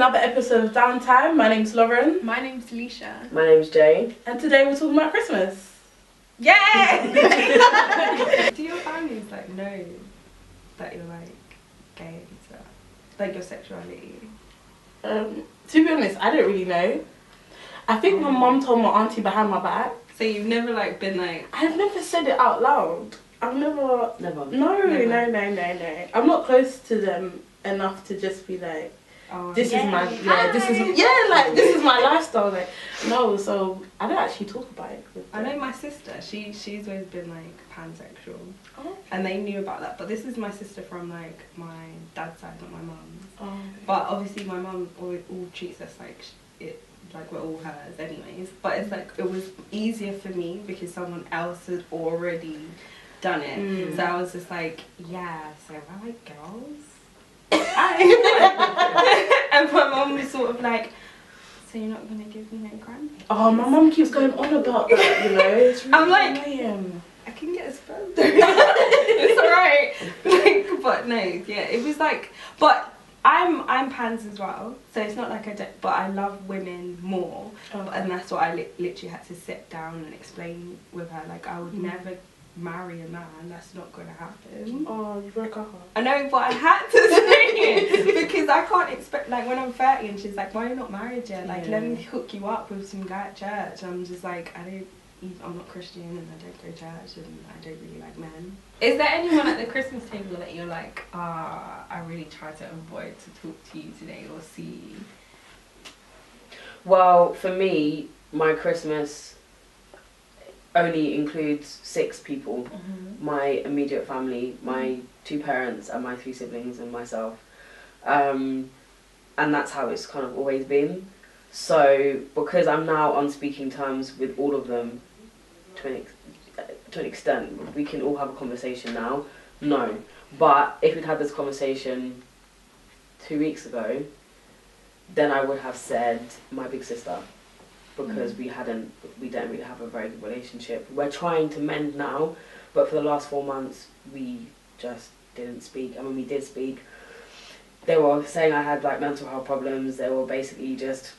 another episode of Downtime. My name's Lauren. My name's Leisha. My name's Jay. And today we're talking about Christmas. Yeah! Do your families like know that you're like gay and stuff? Like your sexuality? To be honest, I don't really know. I think my mum told my auntie behind my back. So you've never like been like... I've never said it out loud. I've never... Never. No. I'm not close to them enough to just be like, this is my this is my lifestyle. Like, no, so I don't actually talk about it with them. I know my sister, she's always been like pansexual. Oh. And they knew about that. But this is my sister from like my dad's side, not my mum's. Oh, okay. But obviously my mum all treats us like like we're all hers anyways. But it's like it was easier for me because someone else had already done it. So I was just like, yeah, so I like girls. And my mum was sort of like, so you're not gonna give me no cranberry? Oh, my mum keeps going on about that, you know. It's really I'm like, annoying. I can get a sperm donor. It's alright. Like, but no, yeah, it was like, but I'm pans as well, so it's not like I don't, but I love women more. And that's what I literally had to sit down and explain with her. Like, I would never marry a man, that's not going to happen. Oh, you broke her heart. I know, but I had to say it because I can't expect, like when I'm 30 and she's like, why are you not married yet? Like, let me hook you up with some guy at church. I'm just like, I'm not Christian and I don't go to church and I don't really like men. Is there anyone at the Christmas table that you're like, I really try to avoid to talk to you today or see? Well, for me, my Christmas only includes 6 people. My immediate family, my 2 parents and my 3 siblings and myself. And that's how it's kind of always been. So, because I'm now on speaking terms with all of them, to an extent, we can all have a conversation now. No. But if we'd had this conversation 2 weeks ago, then I would have said my big sister. Because we don't really have a very good relationship. We're trying to mend now, but for the last 4 months, we just didn't speak. And when we did speak, they were saying I had like mental health problems. They were basically just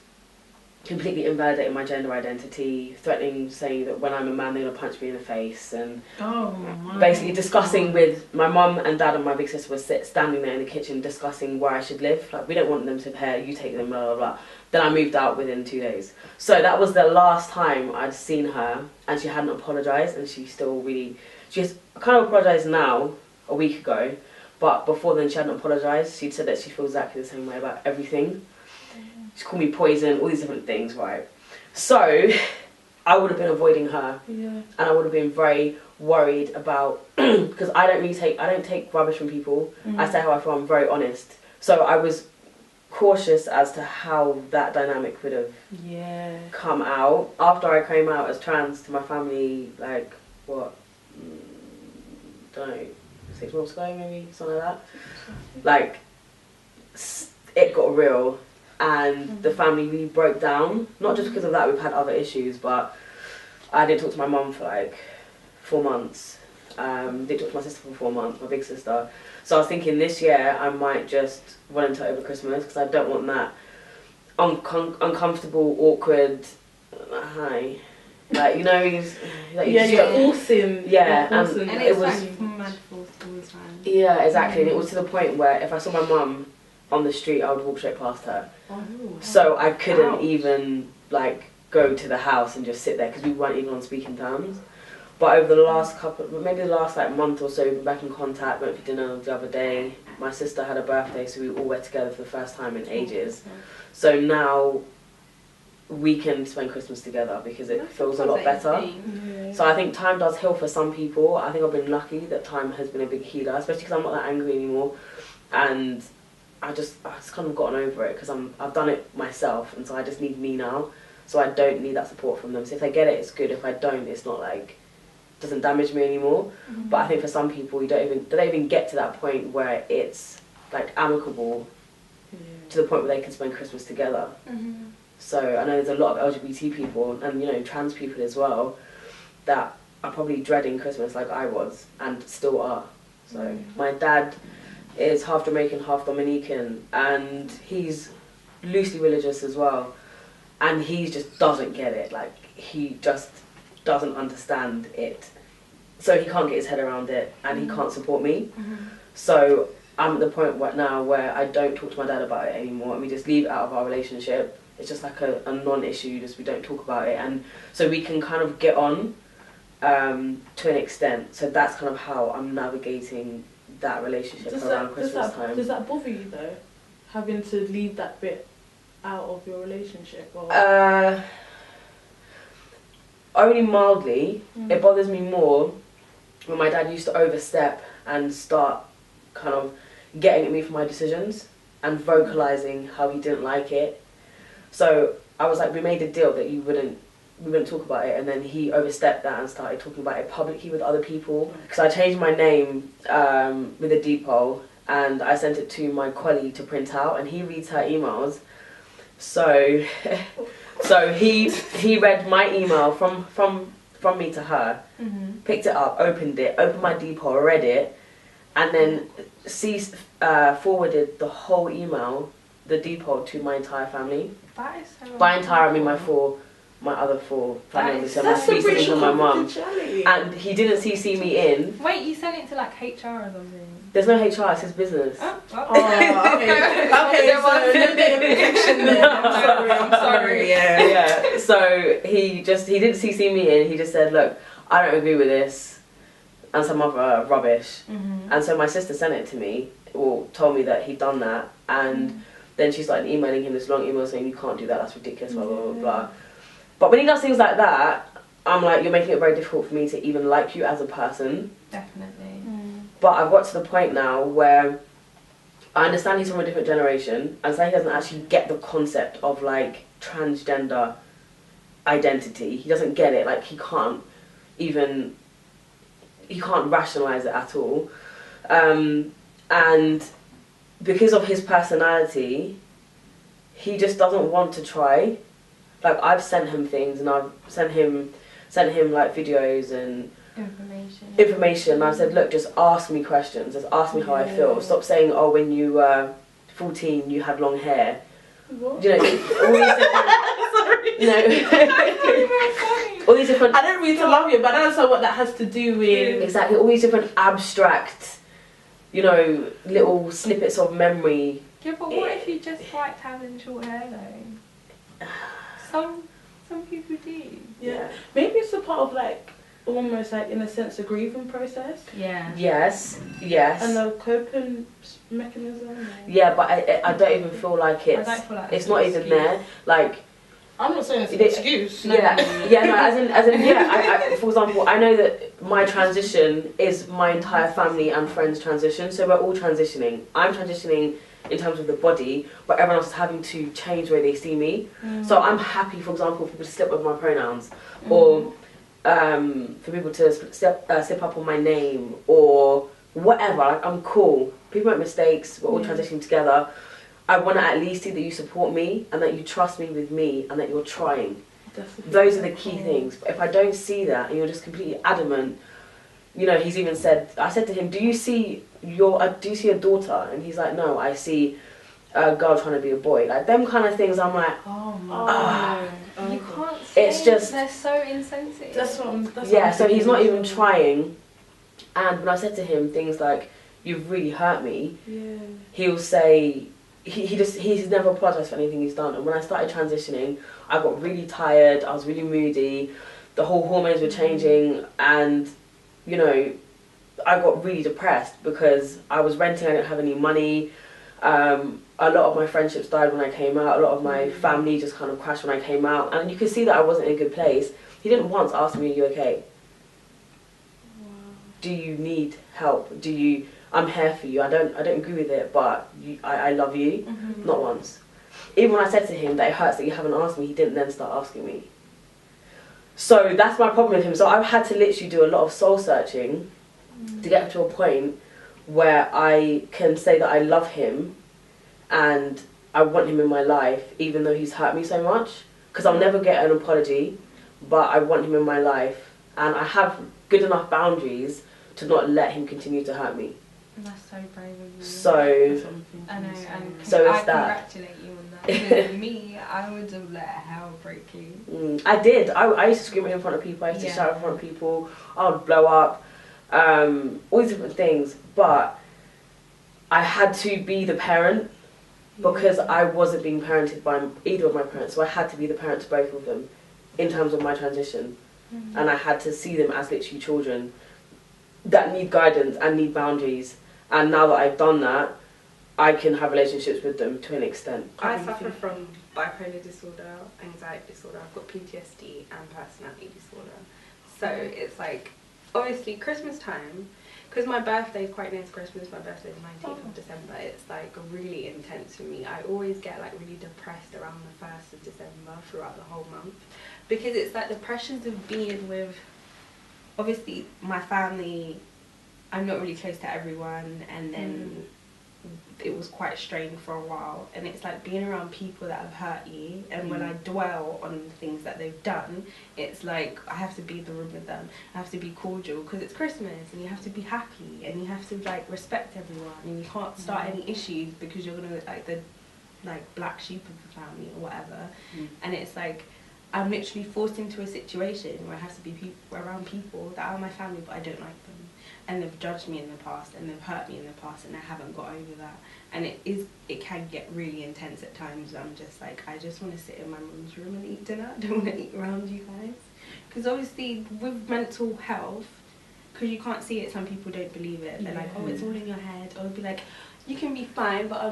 completely invalidating my gender identity, threatening, saying that when I'm a man, they're gonna punch me in the face, and basically discussing with my mum and dad and my big sister was standing there in the kitchen discussing where I should live. Like, we don't want them to pay, you take them, blah blah blah. Then I moved out within 2 days. So that was the last time I'd seen her, and she hadn't apologised, and she's kind of apologised now, a week ago, but before then she hadn't apologised. She'd said that she feels exactly the same way about everything. She called me poison, all these different things, right? So I would have been avoiding her, and I would have been very worried about because I don't take rubbish from people. I say how I feel. I'm very honest. So I was cautious as to how that dynamic would have come out after I came out as trans to my family. Like what? Don't know, 6 months ago, maybe something like that. Like it got real. And the family really broke down, not just because of that, we've had other issues, but I didn't talk to my mum for like 4 months, didn't talk to my sister for 4 months, my big sister. So I was thinking this year I might just volunteer over Christmas, because I don't want that uncomfortable, awkward, hi. Like, you know, you're awesome. Yeah, and it was like mad forced all the time. Yeah, exactly, and it was to the point where if I saw my mum on the street, I would walk straight past her. So I couldn't even like go to the house and just sit there because we weren't even on speaking terms. But over the last maybe the last like month or so, we've been back in contact. Went for dinner the other day. My sister had a birthday, so we all were together for the first time in ages. So now we can spend Christmas together because it feels a lot better. So I think time does heal for some people. I think I've been lucky that time has been a big healer, especially because I'm not that angry anymore, and I've just kind of gotten over it because I've done it myself, and so I just need me now. So I don't need that support from them. So if I get it, it's good. If I don't, it's not like it doesn't damage me anymore. But I think for some people, they don't even get to that point where it's like amicable to the point where they can spend Christmas together. So I know there's a lot of LGBT people and trans people as well that are probably dreading Christmas like I was and still are. So my dad is half Jamaican, half Dominican, and he's loosely religious as well, and he just doesn't get it. Like, he just doesn't understand it, so he can't get his head around it, and he can't support me. So I'm at the point right now where I don't talk to my dad about it anymore, and we just leave it out of our relationship. It's just like a non-issue, just we don't talk about it, and so we can kind of get on to an extent. So that's kind of how I'm navigating that relationship around Christmas time. Does that bother you though, having to leave that bit out of your relationship? Or? Only mildly. It bothers me more when my dad used to overstep and start kind of getting at me for my decisions and vocalising how he didn't like it. So I was like, we made a deal that we wouldn't talk about it, and then he overstepped that and started talking about it publicly with other people. Because I changed my name with a depot, and I sent it to my colleague to print out, and he reads her emails. So so he read my email from me to her, picked it up, opened my depot, read it, and then forwarded the whole email, the depot, to my entire family. That is so by entire, I mean my other four family members, so my three siblings and my mum. And he didn't CC me in. Wait, you sent it to like HR or something? There's no HR, it's his business. Oh, okay. Okay, so no data protection there. I'm sorry. Yeah. So he didn't CC me in. He just said, look, I don't agree with this, and some other rubbish. And so my sister sent it to me, or told me that he'd done that, and then she started emailing him this long email saying, you can't do that, that's ridiculous, blah blah blah blah. But when he does things like that, I'm like, you're making it very difficult for me to even like you as a person. Definitely. But I've got to the point now where I understand he's from a different generation, and so he doesn't actually get the concept of like transgender identity. He doesn't get it. Like, he can't rationalize it at all. And because of his personality, he just doesn't want to try. Like, I've sent him things, and I've sent him like videos and information. And I said, look, just ask me questions. Just ask me how I feel. Stop saying, oh, when you were 14, you had long hair. What? You know, all these different. You know, all these different. I don't mean to love you, but I don't know what that has to do with. Exactly, all these different abstract, you know, little snippets of memory. Yeah, but what if you just liked having short hair though? Some people do. Yeah. Maybe it's a part of like, almost like in a sense, a grieving process. Yeah. Yes. And a coping mechanism. Or... Yeah, but I don't even feel like it's. I don't feel like it's not even there. Like. I'm not saying it's an excuse. No, as in, I, for example, I know that my transition is my entire family and friends' transition, so we're all transitioning. I'm transitioning in terms of the body, but everyone else is having to change the way they see me. So I'm happy, for example, for people to slip with my pronouns, or for people to slip up on my name, or whatever. Like, I'm cool. People make mistakes, we're all transitioning together. I want to at least see that you support me, and that you trust me with me, and that you're trying. Those are the key things. But if I don't see that, and you're just completely adamant, you know, he's even said, I said to him, do you see a daughter? And he's like, no, I see a girl trying to be a boy. Like, them kind of things, I'm like, you can't say, it's just, they're so insensitive. That's what yeah, so he's not even trying. And when I said to him things like, you've really hurt me, he'll say, he's never apologised for anything he's done. And when I started transitioning, I got really tired, I was really moody, the whole hormones were changing, and, you know, I got really depressed because I was renting, I didn't have any money. A lot of my friendships died when I came out, a lot of my family just kind of crashed when I came out, and you could see that I wasn't in a good place. He didn't once ask me, are you okay? Wow. Do you need help? I'm here for you. I don't agree with it, but I love you. Not once. Even when I said to him that it hurts that you haven't asked me, he didn't then start asking me. So that's my problem with him. So I've had to literally do a lot of soul searching to get to a point where I can say that I love him and I want him in my life, even though he's hurt me so much. Because I'll never get an apology, but I want him in my life, and I have good enough boundaries to not let him continue to hurt me. That's so brave of you. So I know, and so I it's that. congratulate you on that. Because me, I would have let hell break you. I did. I used to scream in front of people. I used to shout in front of people. I would blow up. All these different things. But I had to be the parent because I wasn't being parented by either of my parents. So I had to be the parent to both of them in terms of my transition. And I had to see them as literally children that need guidance and need boundaries. And now that I've done that, I can have relationships with them to an extent. I suffer from bipolar disorder, anxiety disorder. I've got PTSD and personality disorder. So it's like, obviously Christmas time, because my birthday is quite near to Christmas. My birthday is 19th of December. It's like really intense for me. I always get like really depressed around the 1st of December throughout the whole month, because it's like the pressures of being with, obviously my family. I'm not really close to everyone, and then it was quite strained for a while, and it's like being around people that have hurt you, and when I dwell on the things that they've done, it's like I have to be in the room with them, I have to be cordial because it's Christmas and you have to be happy and you have to like respect everyone, and you can't start any issues because you're gonna look like the black sheep of the family or whatever. And it's like I'm literally forced into a situation where I have to be around people that are my family but I don't like them. And they've judged me in the past and they've hurt me in the past and I haven't got over that. And it can get really intense at times. I'm just like, I just want to sit in my mum's room and eat dinner. I don't want to eat around you guys. Because obviously with mental health, because you can't see it, some people don't believe it. They're like, oh, it's all in your head. Or be like, you can be fine, but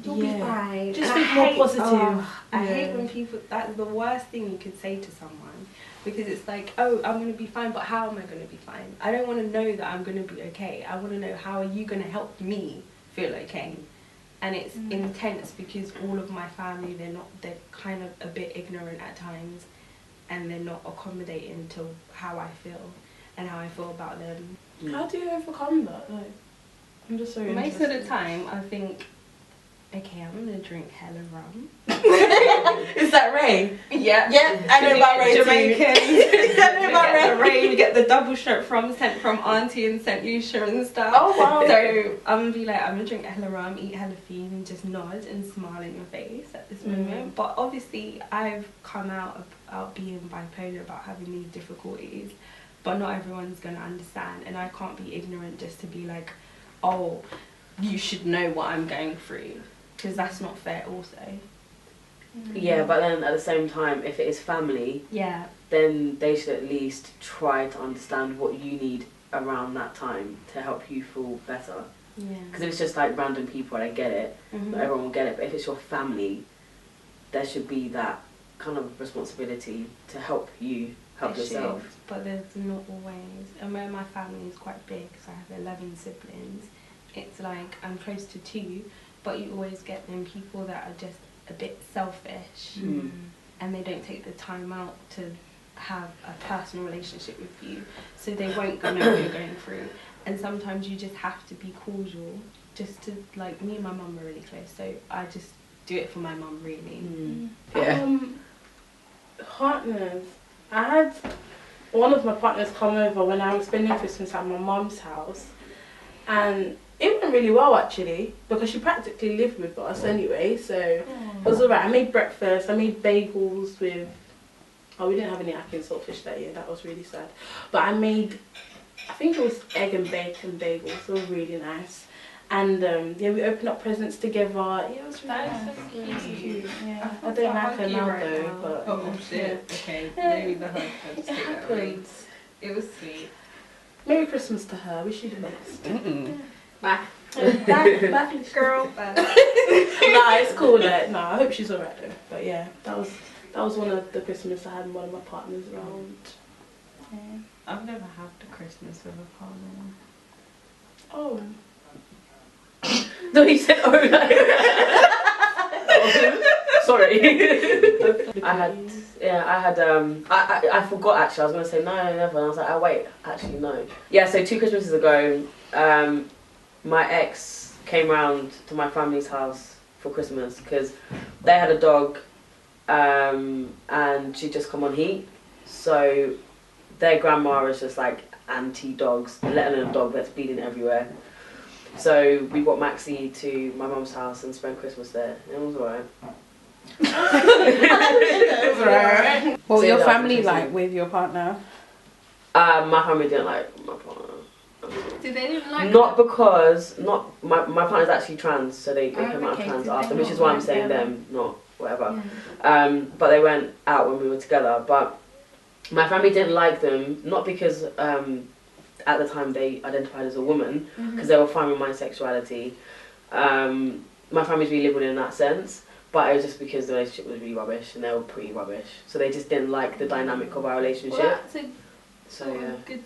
you'll be fine. Just think more positive. I hate when people, that's the worst thing you could say to someone. Because it's like, oh, I'm going to be fine, but how am I going to be fine? I don't want to know that I'm going to be okay. I want to know, how are you going to help me feel okay? And it's intense because all of my family, they're kind of a bit ignorant at times, and they're not accommodating to how I feel and how I feel about them. How do you overcome that? Like, I'm just so Most of the time, I think, okay, I'm gonna drink hella rum. Is that Ray? Yeah. Yeah, I know about Ray Jamaican. I know about Ray. We get the double shot sent from Auntie in St. Lucia and stuff. Oh wow. So I'm gonna be like, I'm gonna drink hella rum, eat hella fiend, and just nod and smile in your face at this moment. But obviously, I've come out about being bipolar, about having these difficulties. But not everyone's gonna understand, and I can't be ignorant just to be like, oh, you should know what I'm going through. Because that's not fair also. Yeah, but then at the same time, if it is family, then they should at least try to understand what you need around that time to help you feel better. Because if it's just like random people, I get it, not everyone will get it, but if it's your family, there should be that kind of responsibility to help you help yourself. But there's not always. And where my family is quite big, so I have 11 siblings, it's like I'm close to 2, but you always get them people that are just a bit selfish and they don't take the time out to have a personal relationship with you, so they won't know what you're going through. And sometimes you just have to be cordial, just to, like, me and my mum are really close, so I just do it for my mum, really. Partners. I had one of my partners come over when I was spending Christmas at my mum's house, and it went really well actually, because she practically lived with us anyway, so it was alright. I made breakfast, I made bagels with, we didn't have any Atkins saltfish that year, that was really sad. But I made, I think it was egg and bacon bagels, they were really nice. And we opened up presents together. Yeah, it was really nice. So cute. Yeah. I don't like her now though, but oh shit. Okay, maybe the hug. It happens. It was sweet. Merry Christmas to her. Wish you the best. Bye. Bye, Girl. Bye. Nah, it's cool. Like, nah, I hope she's alright though. But yeah, that was one of the Christmas I had one of my partners around. Yeah. I've never had the Christmas with a partner. Oh. No, he said, oh no. Sorry. I forgot actually, I was going to say no, never, and I was like, oh wait, actually no. Yeah, so 2 Christmases ago, my ex came round to my family's house for Christmas, because they had a dog, and she'd just come on heat, so their grandma is just like anti-dogs, let alone a dog that's bleeding everywhere. So we got Maxi to my mum's house and spent Christmas there. It was alright. What were So your that was family interesting. like with your partner? My family didn't like my partner. Did they didn't like Not because my partner's actually trans, so they came out okay, trans so after, they which not is why I'm like saying them. them, not whatever. Yeah. But they went out when we were together. But my family didn't like them, not because at the time they identified as a woman, because they were fine with my sexuality. My family's really liberal in that sense, but it was just because the relationship was really rubbish and they were pretty rubbish. So they just didn't like the dynamic of our relationship. Well, that's a So sort yeah. of good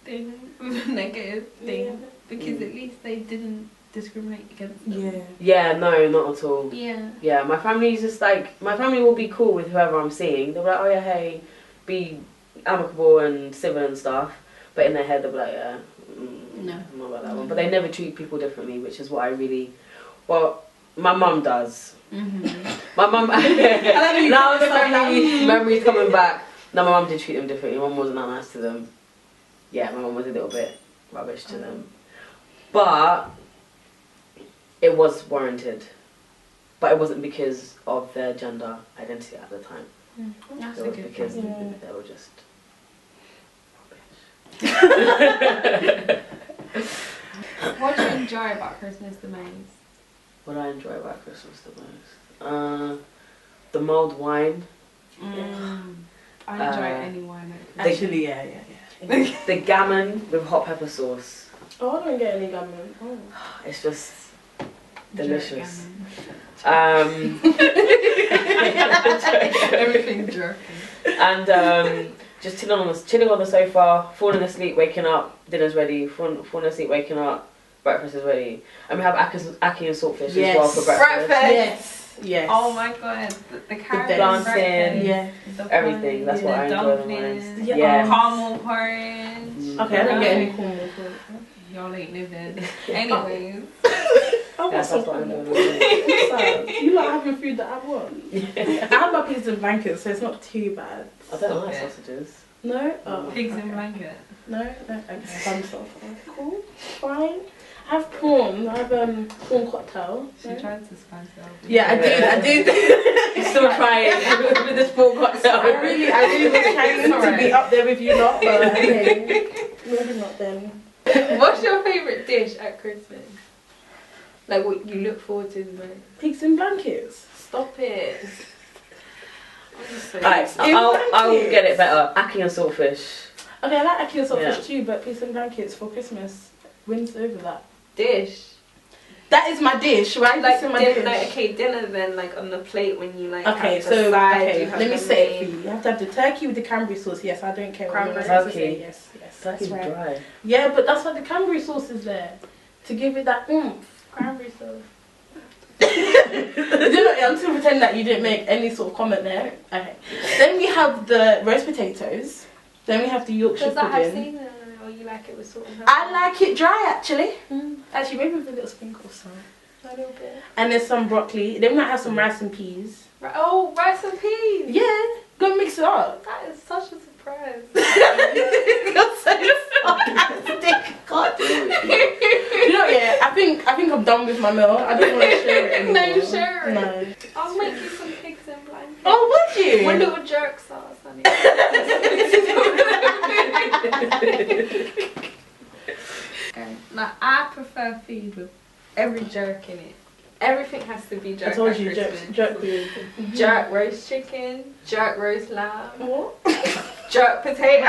thing with a negative thing, Yeah. because at least they didn't discriminate against them. Yeah. Yeah, no, not at all. Yeah. Yeah, my family's just like, my family will be cool with whoever I'm seeing. They'll be like, oh yeah, hey, be amicable and civil and stuff. But in their head, they'll be like, yeah, No. I'm not about that one. But they never treat people differently, which is what I really, well, my mum does. My mum, now the memory's coming back. No, my mum did treat them differently. My mum wasn't that nice to them. Yeah, my mum was a little bit rubbish to them. But it was warranted. But it wasn't because of their gender identity at the time. That's It a was good because thing. they were just What do you enjoy about Christmas the most? what I enjoy about Christmas the most. The mulled wine. I enjoy any wine at Christmas. Actually, yeah. The gammon with hot pepper sauce. Oh, I don't get any gammon. Oh. It's just delicious. Everything jerky. And just chilling on the sofa, falling asleep, waking up, dinner's ready, falling asleep, waking up, breakfast is ready. And we have ackee and saltfish as well for breakfast. Yes. Oh my god, the carrot best. breakfast. Yeah. The Everything, that's what I enjoy the dumplings, most. Yeah. Yeah. caramel porridge. Okay, I don't get any cornmeal. Y'all ain't living. Anyways. Oh, That's what's what so I'm cool? doing. You like having food that I want. I have my pigs and blankets, so it's not too bad. I don't like Yeah. sausages. No? Oh, Pigs in okay. blanket. No? Okay, thumbs off. Cool, fine. I have prawn. I have prawn cocktail. She No? tried to spice it up. Yeah, I did. You still trying with this full cocktail. I really was trying to be up there with you lot, but okay. Maybe not then. What's your favourite dish at Christmas? Like what you look forward to the most? Pigs in blankets. Stop it. I'm just saying. Alright, I'll get it better. Ackee and saltfish. Okay, I like ackee and saltfish Yeah. too, but pigs and blankets for Christmas wins over that. Dish. That is my dish, right? Like This is my dinner, dish. like okay, dinner then like on the plate when you like Okay, have the so side, okay, you have let me the say it for main. you. You have to have the turkey with the cranberry sauce. Yes, I don't care what anyone Cranberry. else says. Turkey. Yes, that's Turkey's right. dry. Yeah, but that's why the cranberry sauce is there to give it that oomph. Cranberry sauce. I'm still pretending that you didn't make any sort of comment there. Okay. Then we have the roast potatoes. Then we have the Yorkshire Does that have pudding. seasoning on it, or you like it with salt and pepper? I like it dry actually. Actually, maybe with a little sprinkle of salt. A little bit. And there's some broccoli. Then we might have some rice and peas. Oh, rice and peas. Yeah, go mix it up. That is such a surprise. You're so sarcastic. God. You know, yeah, I think I'm done with my meal. I don't want to share it anymore. No, share it. No. I'll make you some pigs in blankets. Oh, would you? With little jerk sauce on it. Okay. Like I prefer food with every jerk in it. Everything has to be jerk. I told at you, Christmas. jerk with. Jerk roast chicken, jerk roast lamb, What? jerk potato,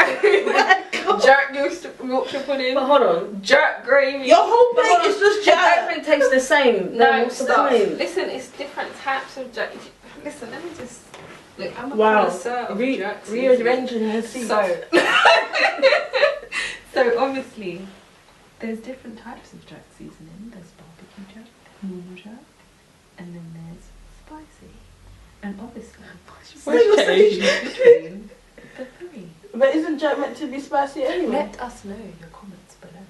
jerk Yorkshire pudding, But hold on. jerk gravy. Your whole plate is just jerk. Everything tastes the same. No, what's the stop. point? Listen, it's different types of jerk. Listen, let me just look. I'm a Wow. connoisseur of jerk seasoning. Rearranging the seats. So obviously, there's different types of jerk seasoning. There's barbecue jerk, normal jerk, and then there's spicy. And obviously, between the three. But isn't jerk meant to be spicy anyway? Let us know in the comments below.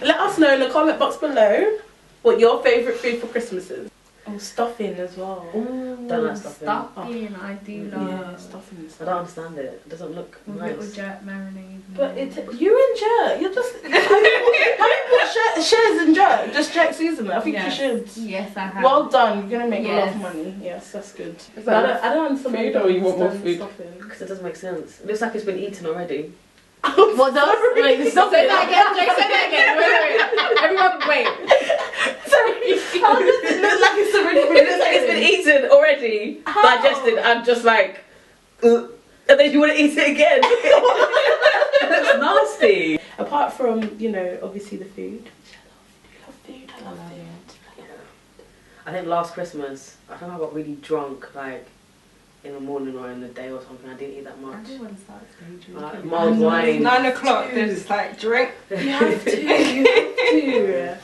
Let us know in the comment box below what your favourite food for Christmas is. Oh, stuffing as well. Don't like stuffing. Stuffing, I do love. Yeah, stuffing is I don't understand it. It doesn't look With nice. little jerk marinade. But you and jerk, you're just. Have you put shares in jerk? Just jerk seasoning. I think you should. Yes, I have. Well done. You're gonna make a lot Yes. of money. Yes, that's good. Is But that I don't understand. food or you want more food? Stuffing. Because it doesn't make sense. It looks like it's been eaten already. What does? Wait, stop Say it. that again, Jay, say that again. Wait. Everyone, wait. Sorry. How does it look like it's already been? It looks like it's been eaten already, digested, and just like, and then you want to eat it again. That's nasty. Apart from, you know, obviously the food. I love food. I love food. I think last Christmas, I think I got really drunk, like in the morning or in the day or something. I didn't eat that I much. do want to start drinking. Like mild know. wine. 9 o'clock, they're just like, drink. You have to. You have to.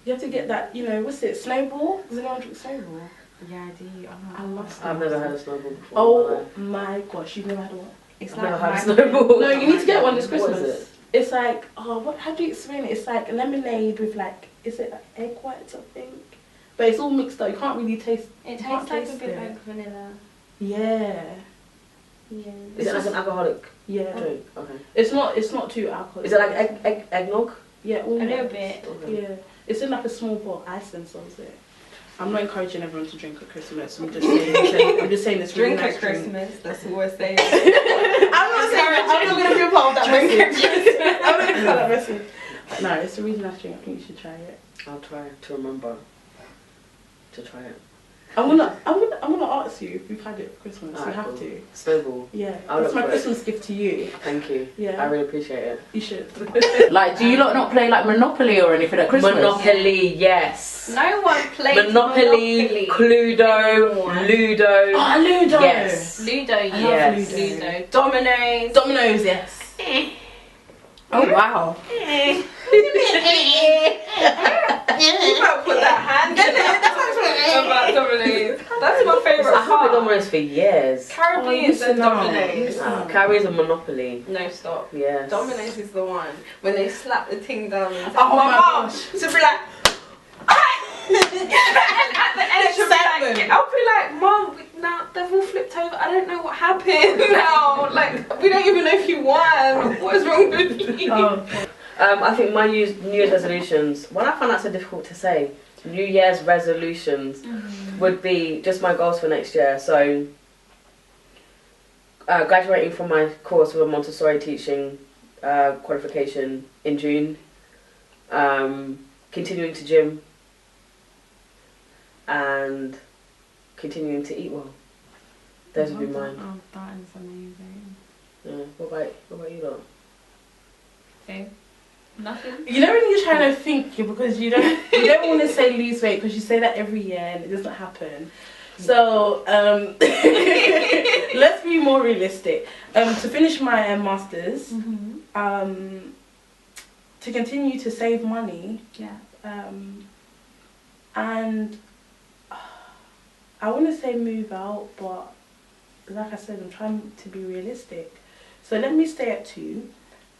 You have to get that, you know, what's it, Snowball? Does anyone drink Snowball? Yeah, I do. I love Snowball. I've never had a snowball before. Oh my gosh, you've never had one? It's I've like never had a microwave- snowball. No, you need to get one this What is Christmas. it? It's like, oh, what? How do you explain it? It's like lemonade with like, is it like egg whites, I think? But it's all mixed up. You can't really taste. It you tastes can't like a taste bit it. like vanilla. Yeah, Yeah. Is it like an alcoholic yeah. drink? Okay. It's not too alcoholic. Is it like eggnog? Yeah, A little almost. bit. Okay. Yeah, it's in like a small pot. Iceland sells it. I'm not encouraging everyone to drink at Christmas. I'm just saying. I'm just saying this. Drink really at nice drink. Christmas, that's what we're saying. I'm not saying that. I'm not gonna be a part of that Drink message. I'm not gonna be part of that message. But no, it's a really nice drink. I think you should try it. I'll try to remember to try it. I'm gonna ask you if you've had it for Christmas. You Alright, have cool. to. Snowball. Yeah, I'll that's look my for it. Christmas gift to you. Thank you. Yeah. I really appreciate it. You should. Like, do you lot not play like Monopoly or anything at Christmas? Monopoly, yes. No one plays Monopoly, Cluedo, Ludo. Oh, Ludo. Yes. Ludo, I love Yes. Ludo. Dominoes. Dominoes, yes. Oh wow. You better put that hand in about Dominoes. That's my favourite I have been part. Domino's for years. Caribbean's and Dominoes. Carrie's a Monopoly. No, stop. Yes. Dominoes is the one. When they slap the thing down and Oh my mum gosh. she'll be like, and at the end she'll be like, I'll be like, Mum, now they've all flipped over. I don't know what happened now. Like, we don't even know if you won. What is wrong with you? Oh. I think my New Year's resolutions, well, I find that so difficult to say. New Year's resolutions would be just my goals for next year. So, graduating from my course with a Montessori teaching qualification in June. Continuing to gym. And continuing to eat well. Those would be mine. Oh, that is amazing. Yeah. What about you lot? Okay. Nothing. You know when you're trying to think because you don't want to say lose weight because you say that every year and it doesn't happen. So let's be more realistic. To finish my masters, to continue to save money, and I want to say move out, but like I said, I'm trying to be realistic. So let me stay at 2,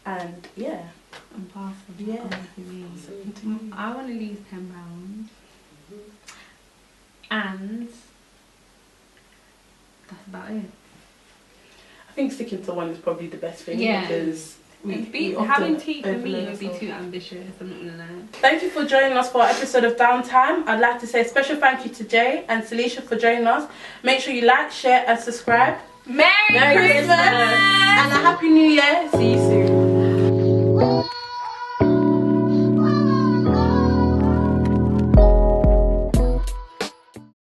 and yeah. I'm passing. Yeah. So I want to lose £10. And that's about it. I think sticking to one is probably the best thing because having tea for me would be too ambitious, I'm not gonna lie. Thank you for joining us for our episode of Downtime. I'd like to say a special thank you to Jay and Salisha for joining us. Make sure you like, share and subscribe. Merry Christmas! And a Happy New Year. See you soon.